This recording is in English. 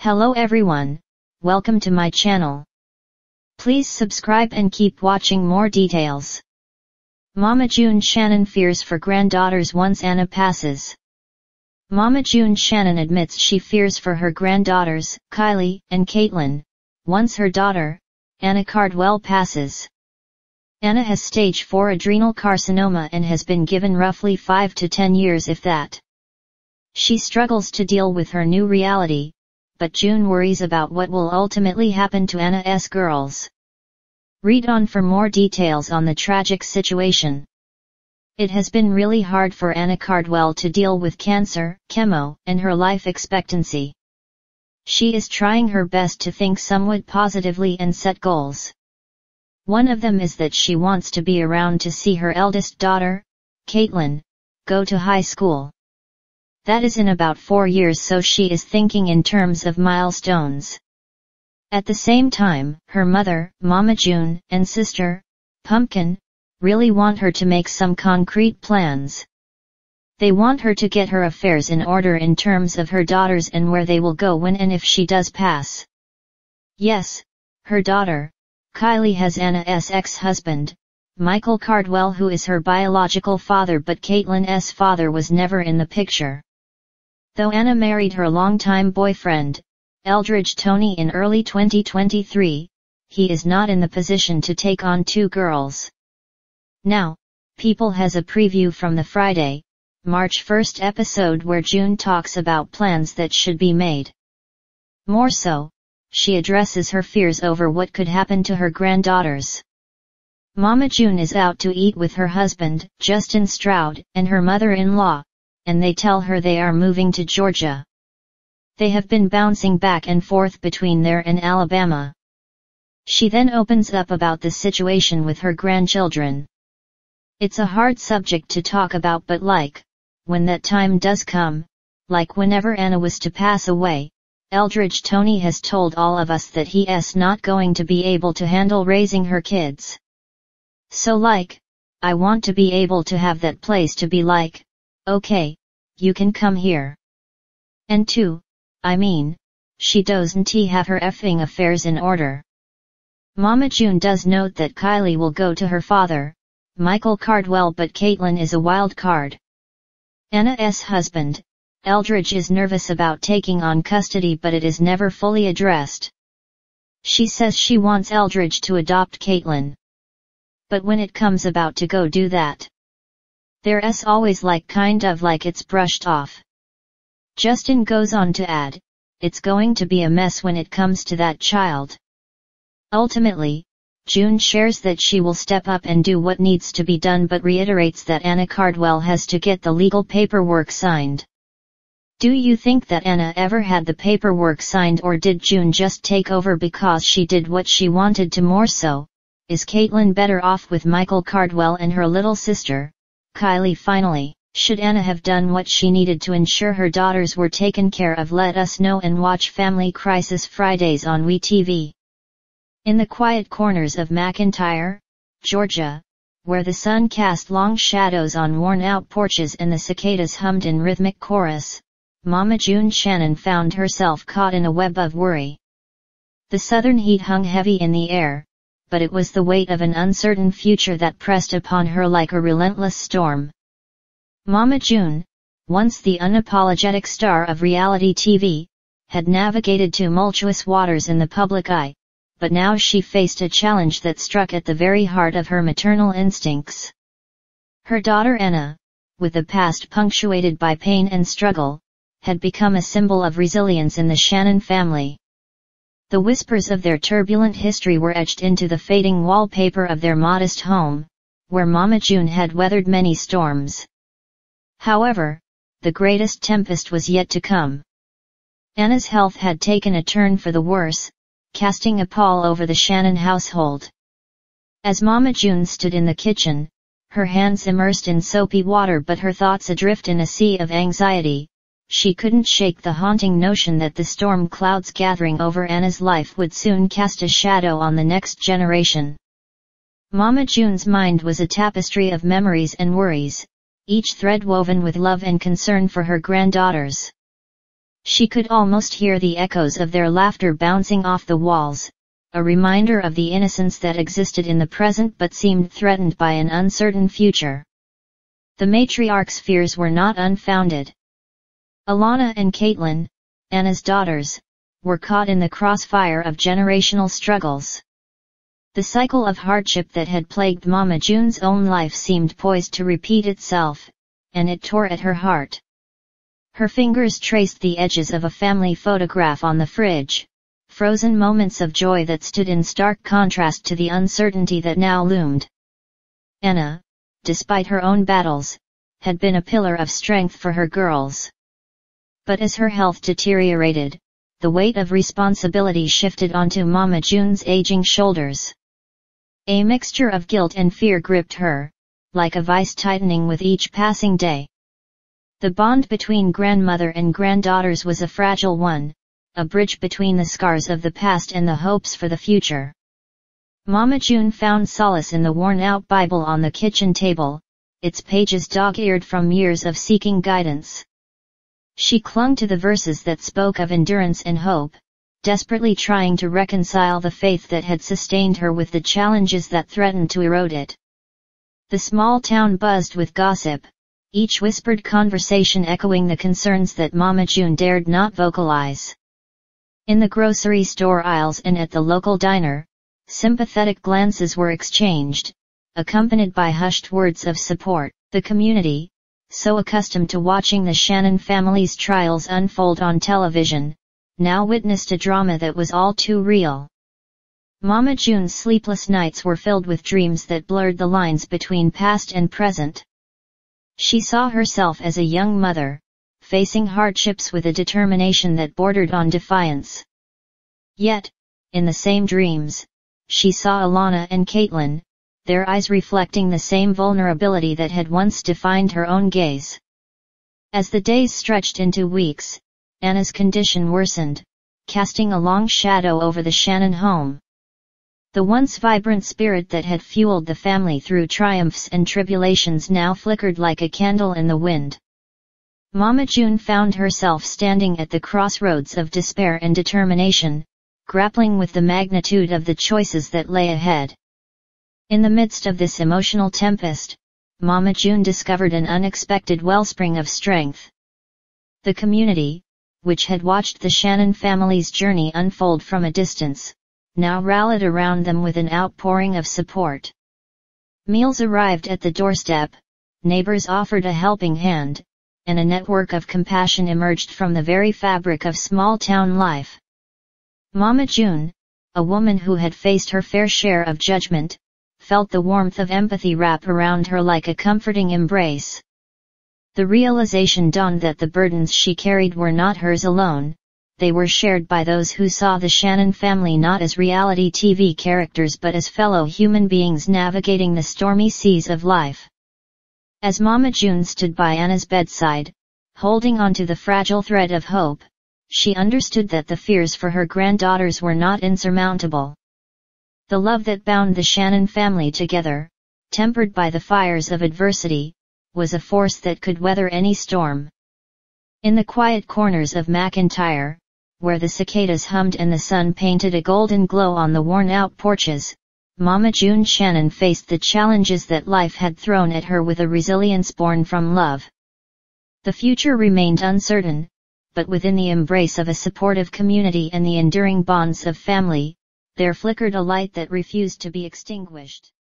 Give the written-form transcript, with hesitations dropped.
Hello everyone, welcome to my channel. Please subscribe and keep watching more details. Mama June Shannon fears for granddaughters once Anna passes. Mama June Shannon admits she fears for her granddaughters, Kylie and Caitlin, once her daughter, Anna Cardwell passes. Anna has stage 4 adrenal carcinoma and has been given roughly 5 to 10 years if that. She struggles to deal with her new reality, but June worries about what will ultimately happen to Anna's girls. Read on for more details on the tragic situation. It has been really hard for Anna Cardwell to deal with cancer, chemo, and her life expectancy. She is trying her best to think somewhat positively and set goals. One of them is that she wants to be around to see her eldest daughter, Caitlin, go to high school. That is in about 4 years, so she is thinking in terms of milestones. At the same time, her mother, Mama June, and sister, Pumpkin, really want her to make some concrete plans. They want her to get her affairs in order in terms of her daughters and where they will go when and if she does pass. Yes, her daughter, Kylie, has Anna's ex-husband, Michael Cardwell, who is her biological father, but Caitlin's father was never in the picture. Though Anna married her longtime boyfriend, Eldridge Toney, in early 2023, he is not in the position to take on 2 girls. Now, People has a preview from the Friday, March 1st episode where June talks about plans that should be made. More so, she addresses her fears over what could happen to her granddaughters. Mama June is out to eat with her husband, Justin Stroud, and her mother-in-law, and they tell her they are moving to Georgia. They have been bouncing back and forth between there and Alabama. She then opens up about the situation with her grandchildren. It's a hard subject to talk about, but when that time does come, like whenever Anna was to pass away, Eldridge Toney has told all of us that he's not going to be able to handle raising her kids. So I want to be able to have that place to be okay, you can come here. And 2, she doesn't have her effing affairs in order. Mama June does note that Kylie will go to her father, Michael Cardwell, but Caitlin is a wild card. Anna's husband, Eldridge, is nervous about taking on custody, but it is never fully addressed. She says she wants Eldridge to adopt Caitlin. But when it comes about to go do that, there's always it's brushed off. Justin goes on to add, it's going to be a mess when it comes to that child. Ultimately, June shares that she will step up and do what needs to be done, but reiterates that Anna Cardwell has to get the legal paperwork signed. Do you think that Anna ever had the paperwork signed, or did June just take over because she did what she wanted to? More so, is Caitlin better off with Michael Cardwell and her little sister, Kylie? Finally, should Anna have done what she needed to ensure her daughters were taken care of? Let us know and watch Family Crisis Fridays on WeTV. In the quiet corners of McIntyre, Georgia, where the sun cast long shadows on worn-out porches and the cicadas hummed in rhythmic chorus, Mama June Shannon found herself caught in a web of worry. The southern heat hung heavy in the air, but it was the weight of an uncertain future that pressed upon her like a relentless storm. Mama June, once the unapologetic star of reality TV, had navigated tumultuous waters in the public eye, but now she faced a challenge that struck at the very heart of her maternal instincts. Her daughter Anna, with a past punctuated by pain and struggle, had become a symbol of resilience in the Shannon family. The whispers of their turbulent history were etched into the fading wallpaper of their modest home, where Mama June had weathered many storms. However, the greatest tempest was yet to come. Anna's health had taken a turn for the worse, casting a pall over the Shannon household. As Mama June stood in the kitchen, her hands immersed in soapy water but her thoughts adrift in a sea of anxiety, she couldn't shake the haunting notion that the storm clouds gathering over Anna's life would soon cast a shadow on the next generation. Mama June's mind was a tapestry of memories and worries, each thread woven with love and concern for her granddaughters. She could almost hear the echoes of their laughter bouncing off the walls, a reminder of the innocence that existed in the present but seemed threatened by an uncertain future. The matriarch's fears were not unfounded. Alana and Caitlin, Anna's daughters, were caught in the crossfire of generational struggles. The cycle of hardship that had plagued Mama June's own life seemed poised to repeat itself, and it tore at her heart. Her fingers traced the edges of a family photograph on the fridge, frozen moments of joy that stood in stark contrast to the uncertainty that now loomed. Anna, despite her own battles, had been a pillar of strength for her girls. But as her health deteriorated, the weight of responsibility shifted onto Mama June's aging shoulders. A mixture of guilt and fear gripped her, like a vice tightening with each passing day. The bond between grandmother and granddaughters was a fragile one, a bridge between the scars of the past and the hopes for the future. Mama June found solace in the worn-out Bible on the kitchen table, its pages dog-eared from years of seeking guidance. She clung to the verses that spoke of endurance and hope, desperately trying to reconcile the faith that had sustained her with the challenges that threatened to erode it. The small town buzzed with gossip, each whispered conversation echoing the concerns that Mama June dared not vocalize. In the grocery store aisles and at the local diner, sympathetic glances were exchanged, accompanied by hushed words of support. The community, so accustomed to watching the Shannon family's trials unfold on television, now witnessed a drama that was all too real. Mama June's sleepless nights were filled with dreams that blurred the lines between past and present. She saw herself as a young mother, facing hardships with a determination that bordered on defiance. Yet, in the same dreams, she saw Alana and Caitlin, their eyes reflecting the same vulnerability that had once defined her own gaze. As the days stretched into weeks, Anna's condition worsened, casting a long shadow over the Shannon home. The once vibrant spirit that had fueled the family through triumphs and tribulations now flickered like a candle in the wind. Mama June found herself standing at the crossroads of despair and determination, grappling with the magnitude of the choices that lay ahead. In the midst of this emotional tempest, Mama June discovered an unexpected wellspring of strength. The community, which had watched the Shannon family's journey unfold from a distance, now rallied around them with an outpouring of support. Meals arrived at the doorstep, neighbors offered a helping hand, and a network of compassion emerged from the very fabric of small-town life. Mama June, a woman who had faced her fair share of judgment, felt the warmth of empathy wrap around her like a comforting embrace. The realization dawned that the burdens she carried were not hers alone, they were shared by those who saw the Shannon family not as reality TV characters but as fellow human beings navigating the stormy seas of life. As Mama June stood by Anna's bedside, holding onto the fragile thread of hope, she understood that the fears for her granddaughters were not insurmountable. The love that bound the Shannon family together, tempered by the fires of adversity, was a force that could weather any storm. In the quiet corners of McIntyre, where the cicadas hummed and the sun painted a golden glow on the worn-out porches, Mama June Shannon faced the challenges that life had thrown at her with a resilience born from love. The future remained uncertain, but within the embrace of a supportive community and the enduring bonds of family, there flickered a light that refused to be extinguished.